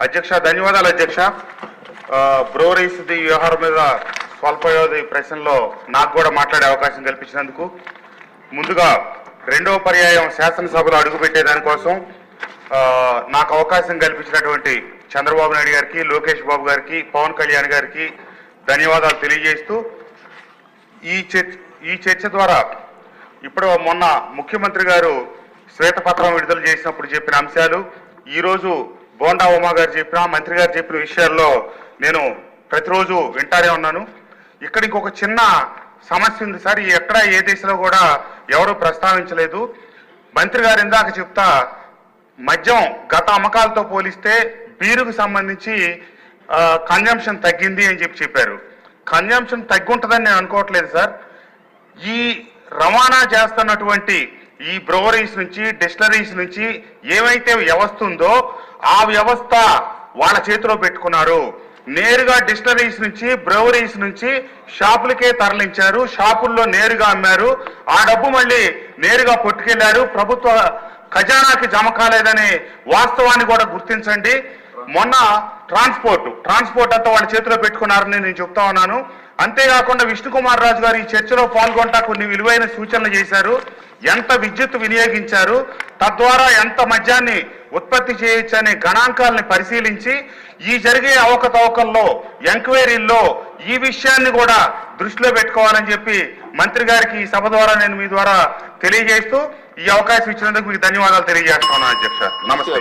అధ్యక్ష ధన్యవాదాలు అధ్యక్ష. బ్రోరీస్ వ్యవహారం మీద స్వల్ప వ్యవధి ప్రశ్నలో నాకు కూడా మాట్లాడే అవకాశం కల్పించినందుకు ముందుగా రెండవ పర్యాయం శాసనసభలో అడుగుపెట్టేదానికోసం నాకు అవకాశం కల్పించినటువంటి చంద్రబాబు నాయుడు గారికి, లోకేష్ బాబు గారికి, పవన్ కళ్యాణ్ గారికి ధన్యవాదాలు తెలియజేస్తూ ఈ చర్చ ద్వారా ఇప్పుడు మొన్న ముఖ్యమంత్రి గారు శ్వేతపత్రం విడుదల చేసినప్పుడు చెప్పిన అంశాలు, ఈరోజు బోండా ఉమా గారు చెప్పిన, మంత్రి గారు చెప్పిన విషయాల్లో నేను ప్రతిరోజు వింటానే ఉన్నాను. ఇక్కడ ఇంకొక చిన్న సమస్య ఉంది సార్, ఎక్కడ ఏ దేశంలో కూడా ఎవరు ప్రస్తావించలేదు. మంత్రి గారు ఇందాక చెప్తా మద్యం గత అమ్మకాలతో పోలిస్తే బీరుకు సంబంధించి కన్జంప్షన్ తగ్గింది అని చెప్పారు. కన్జంప్షన్ తగ్గుంటుందని నేను అనుకోవట్లేదు సార్. ఈ రవాణా చేస్తున్నటువంటి ఈ బ్రోవరీస్ నుంచి, డిస్టిలరీస్ నుంచి ఏమైతే వ్యవస్థ ఉందో ఆ వ్యవస్థ వాళ్ళ చేతిలో పెట్టుకున్నారు. నేరుగా డిస్టిలరీస్ నుంచి, బ్రోవరీస్ నుంచి షాపులకే తరలించారు, షాపుల్లో నేరుగా అమ్మారు. ఆ డబ్బు మళ్ళీ నేరుగా పట్టుకెళ్లారు. ప్రభుత్వ ఖజానాకి జమ కాలేదనే వాస్తవాన్ని కూడా గుర్తించండి. మొన్న ట్రాన్స్పోర్ట్ అంతా వాళ్ళ చేతిలో పెట్టుకున్నారని నేను చెప్తా ఉన్నాను. అంతేకాకుండా విష్ణుకుమార్ రాజు గారు ఈ చర్చలో పాల్గొంటా కొన్ని విలువైన సూచనలు చేశారు. ఎంత విద్యుత్ వినియోగించారు, తద్వారా ఎంత మద్యాన్ని ఉత్పత్తి చేయొచ్చు అనే గణాంకాలని పరిశీలించి ఈ జరిగే అవకతవకల్లో, ఎంక్వైరీల్లో ఈ విషయాన్ని కూడా దృష్టిలో పెట్టుకోవాలని చెప్పి మంత్రి గారికి ఈ సభ ద్వారా నేను మీ ద్వారా తెలియజేస్తూ ఈ అవకాశం ఇచ్చినందుకు మీకు ధన్యవాదాలు తెలియజేస్తున్నాను అధ్యక్ష. నమస్తే.